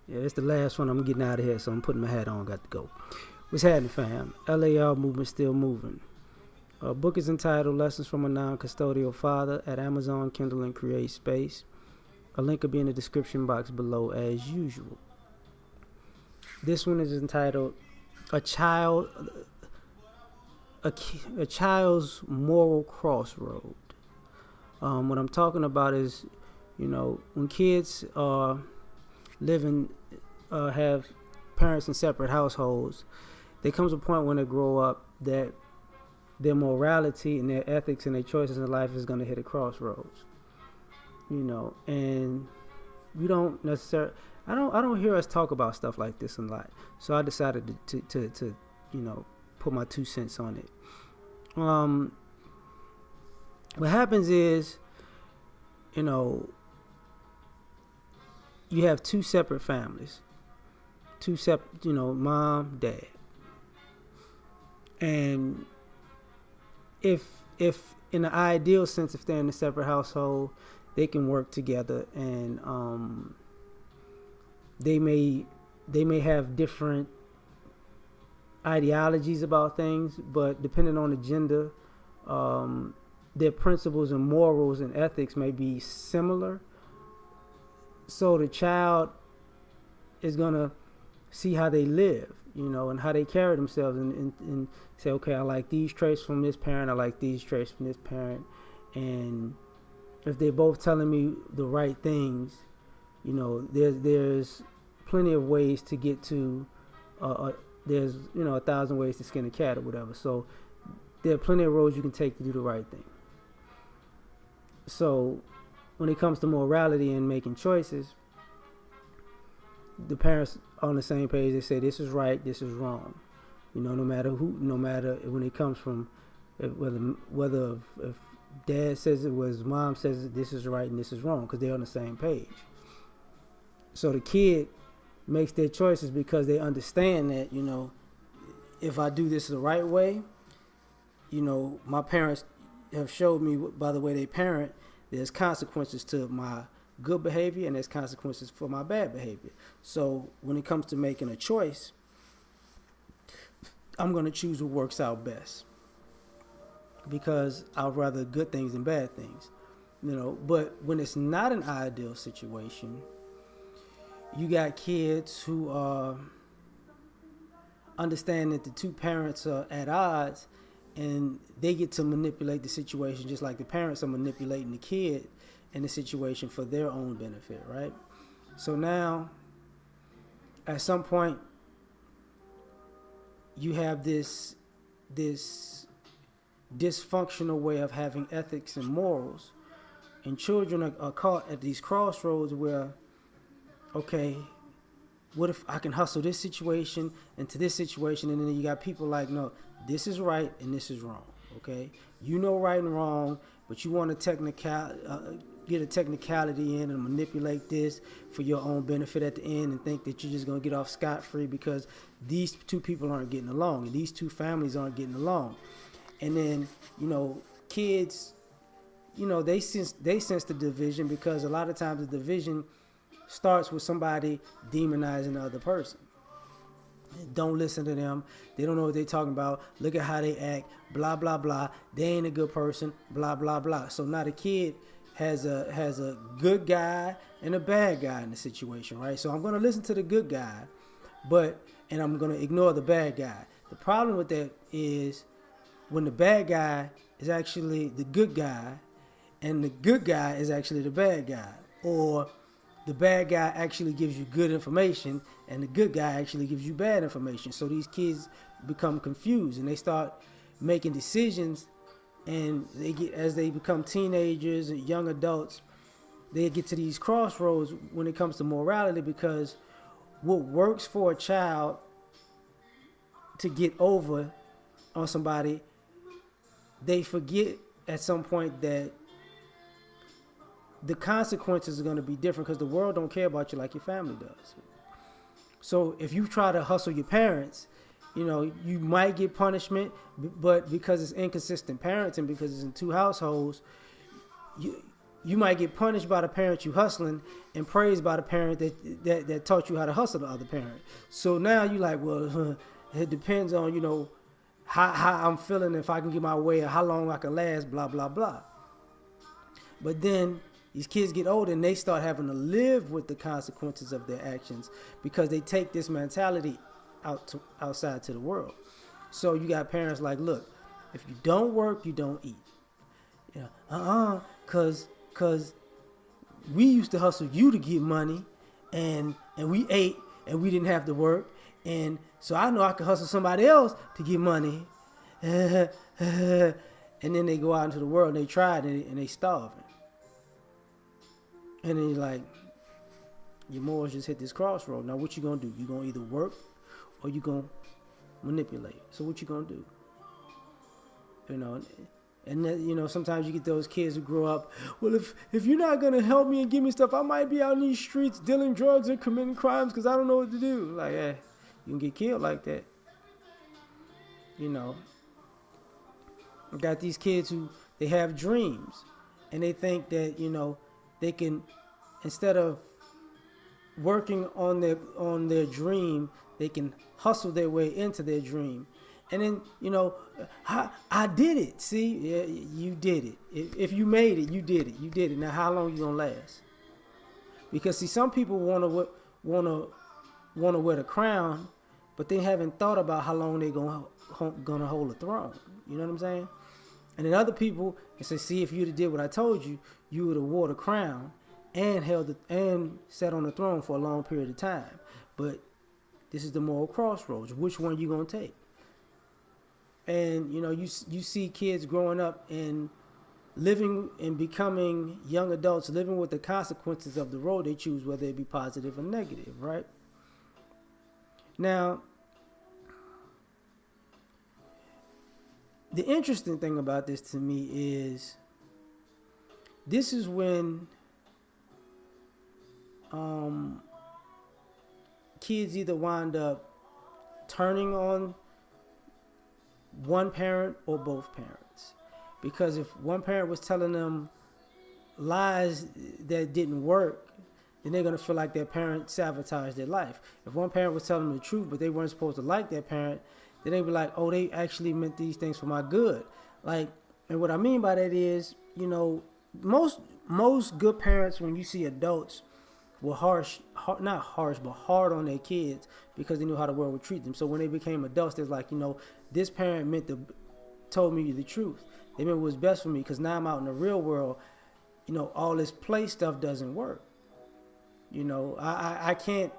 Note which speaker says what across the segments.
Speaker 1: Yeah, it's the last one. I'm getting out of here, so I'm putting my hat on. Got to go. What's happening, fam? L.A.R. movement still moving. Book is entitled Lessons from a Non-Custodial Father at Amazon, Kindle, and Create Space. A link will be in the description box below as usual. This one is entitled A Child's Moral Crossroad. What I'm talking about is, when kids are living, have parents in separate households, there comes a point when they grow up that their morality and their ethics and their choices in life is going to hit a crossroads. And we don't necessarily. I don't hear us talk about stuff like this a lot. So I decided to put my 2 cents on it. What happens is, you have 2 separate families, mom, dad, and if in the ideal sense, if they're in a separate household, they can work together, and they may have different ideologies about things, but depending on the gender, their principles and morals and ethics may be similar. So the child is gonna see how they live, and how they carry themselves, and say, okay, I like these traits from this parent, I like these traits from this parent, and if they're both telling me the right things, there's plenty of ways to get to, there's 1,000 ways to skin a cat or whatever. So there are plenty of roads you can take to do the right thing. So when it comes to morality and making choices, the parents are on the same page. They say this is right, this is wrong. No matter when it comes from, whether if dad says it was, mom says this is right and this is wrong, because they're on the same page. So the kid makes their choices because they understand that, if I do this the right way, my parents have showed me by the way they parent, there's consequences to my good behavior and there's consequences for my bad behavior. So when it comes to making a choice, I'm going to choose what works out best, because I'd rather good things than bad things, But when it's not an ideal situation, you got kids who understand that the 2 parents are at odds, and they get to manipulate the situation just like the parents are manipulating the kid in the situation for their own benefit, right? So now, at some point, you have this dysfunctional way of having ethics and morals, and children are caught at these crossroads where, okay, what if I can hustle this situation into this situation, and then you got people like, no, this is right and this is wrong, okay? Right and wrong, but you want to get a technicality in and manipulate this for your own benefit at the end, and think that you're just going to get off scot-free because these 2 people aren't getting along, and these 2 families aren't getting along. And then, kids, they sense the division, because a lot of times the division starts with somebody demonizing the other person. Don't listen to them. They don't know what they're talking about. Look at how they act. Blah, blah, blah. They ain't a good person. Blah, blah, blah. So now the kid has a good guy and a bad guy in the situation, right? So I'm going to listen to the good guy, and I'm going to ignore the bad guy. The problem with that is when the bad guy is actually the good guy, and the good guy is actually the bad guy, or the bad guy actually gives you good information and the good guy actually gives you bad information. So these kids become confused, and they start making decisions, and as they become teenagers and young adults, they get to these crossroads when it comes to morality, because what works for a child to get over on somebody, they forget at some point that the consequences are going to be different, because the world don't care about you like your family does. So if you try to hustle your parents, you might get punishment, but because it's inconsistent parenting, because it's in 2 households, you might get punished by the parent you hustling and praised by the parent that taught you how to hustle the other parent. So now you like, well, it depends on, how I'm feeling, if I can get my way, or how long I can last, blah, blah, blah. But then these kids get older and they start having to live with the consequences of their actions because they take this mentality outside to the world. So you got parents like, look, if you don't work, you don't eat. Cause we used to hustle you to get money, and we ate and we didn't have to work, and so I know I can hustle somebody else to get money. And then they go out into the world and they try it and they starving. And then you're like, your morals just hit this crossroad. Now what you gonna do? You gonna either work or you gonna manipulate. So what you gonna do? And then, sometimes you get those kids who grow up, well, if you're not gonna help me and give me stuff, I might be out in these streets dealing drugs and committing crimes because I don't know what to do. Like, you can get killed like that. I got these kids who, they have dreams and they think that, they can, instead of working on their dream, they can hustle their way into their dream. And then, I did it. See, yeah, you did it. If you made it, you did it. You did it. Now, how long you gonna last? Because see, some people wanna wear the crown, but they haven't thought about how long they gonna hold the throne. You know what I'm saying? And then other people, they say, see, if you'd have did what I told you, you would have wore the crown and sat on the throne for a long period of time. But this is the moral crossroads. Which one you gonna take? And, you see kids growing up and living and becoming young adults, living with the consequences of the road they choose, whether it be positive or negative, right? Now, the interesting thing about this to me is this is when kids either wind up turning on one parent or both parents. Because if one parent was telling them lies that didn't work, then they're going to feel like their parent sabotaged their life. If one parent was telling them the truth, but they weren't supposed to like their parent, then they'd be like, oh, they actually meant these things for my good. Like, and what I mean by that is, most good parents, when you see adults, were not harsh, but hard on their kids because they knew how the world would treat them. So when they became adults, they're like, this parent told me the truth. They meant what was best for me, because now I'm out in the real world. All this play stuff doesn't work. I can't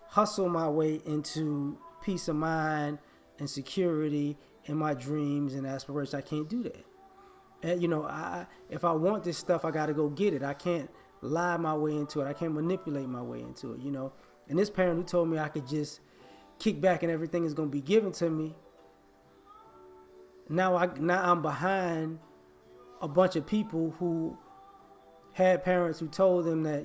Speaker 1: hustle my way into peace of mind and security in my dreams and aspirations. I can't do that. And, if I want this stuff, I got to go get it. I can't lie my way into it. I can't manipulate my way into it, And this parent who told me I could just kick back and everything is going to be given to me, now I'm behind a bunch of people who had parents who told them that,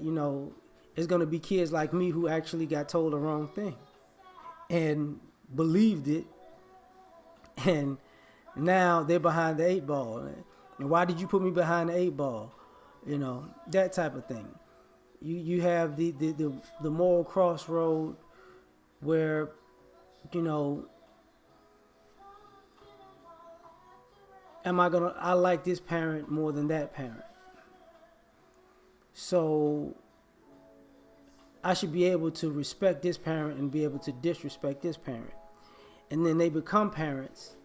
Speaker 1: it's going to be kids like me who actually got told the wrong thing and believed it. And now they're behind the 8 ball. And why did you put me behind the 8 ball? That type of thing. You have the moral crossroad where, I like this parent more than that parent. So I should be able to respect this parent and be able to disrespect this parent. And then they become parents.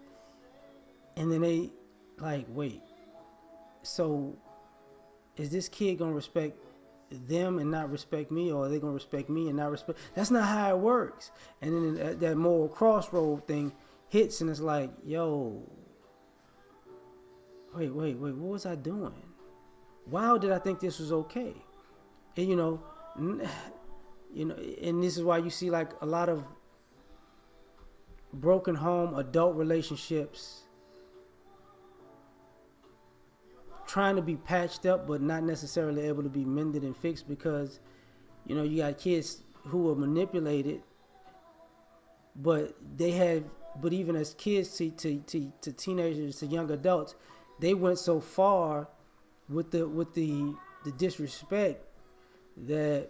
Speaker 1: And then they like, wait, so is this kid going to respect them and not respect me, or are they going to respect me and not respect? That's not how it works. And then that moral crossroad thing hits, and it's like, yo, wait, what was I doing? Why did I think this was okay? And and this is why you see like a lot of broken home adult relationships trying to be patched up, but not necessarily able to be mended and fixed, because you got kids who were manipulated, but even as kids to teenagers, to young adults, they went so far with the the disrespect that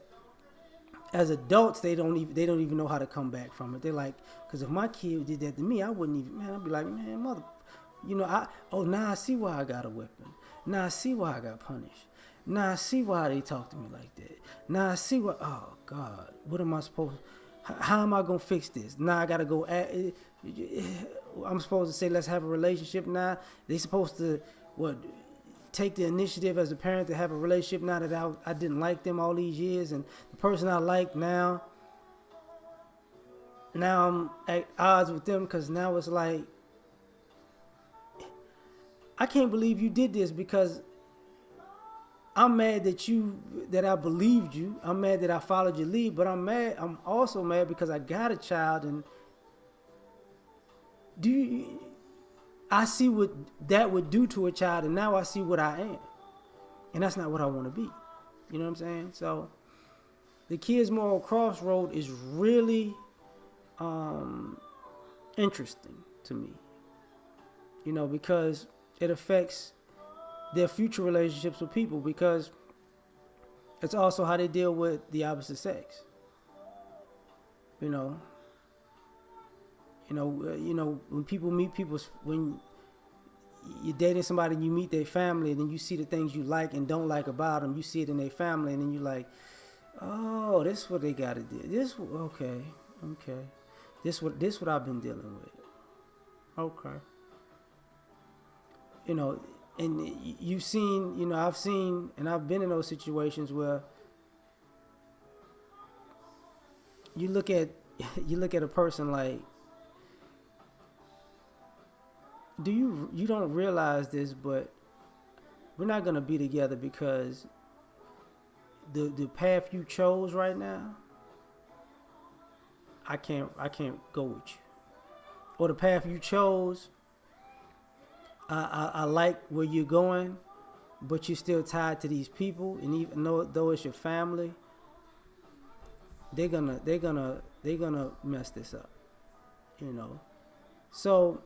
Speaker 1: as adults they don't even know how to come back from it. They're like, because if my kid did that to me, I wouldn't even, man, I'd be like, man, mother, now I see why I got a whipping. Now I see why I got punished. Now I see why they talk to me like that. Now I see what, oh God, what am I supposed, how am I going to fix this? Now I got to go, I'm supposed to say, let's have a relationship now. They supposed to, take the initiative as a parent to have a relationship now that I didn't like them all these years, and the person I like now I'm at odds with them, because now it's like, I can't believe you did this, because I'm mad that I believed you. I'm mad that I followed your lead, but I'm also mad because I got a child, and I see what that would do to a child, and now I see what I am. And that's not what I want to be. You know what I'm saying? So the Kids Moral Crossroad is really interesting to me. Because it affects their future relationships with people, because it's also how they deal with the opposite sex. When people meet people, when you're dating somebody and you meet their family, and then you see the things you like and don't like about them, you see it in their family, and then you're like, oh, this is what they got to do. Okay. This what I've been dealing with. Okay. And you've seen, I've seen, and I've been in those situations where you look at a person like, you don't realize this, but we're not gonna be together because the path you chose right now, I can't go with you. Or the path you chose, I like where you're going, but you're still tied to these people, and even though it's your family, they're gonna mess this up. So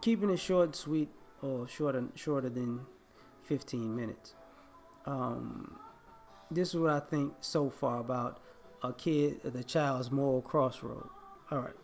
Speaker 1: keeping it short and sweet, or shorter than 15 minutes. This is what I think so far about the child's moral crossroad. All right.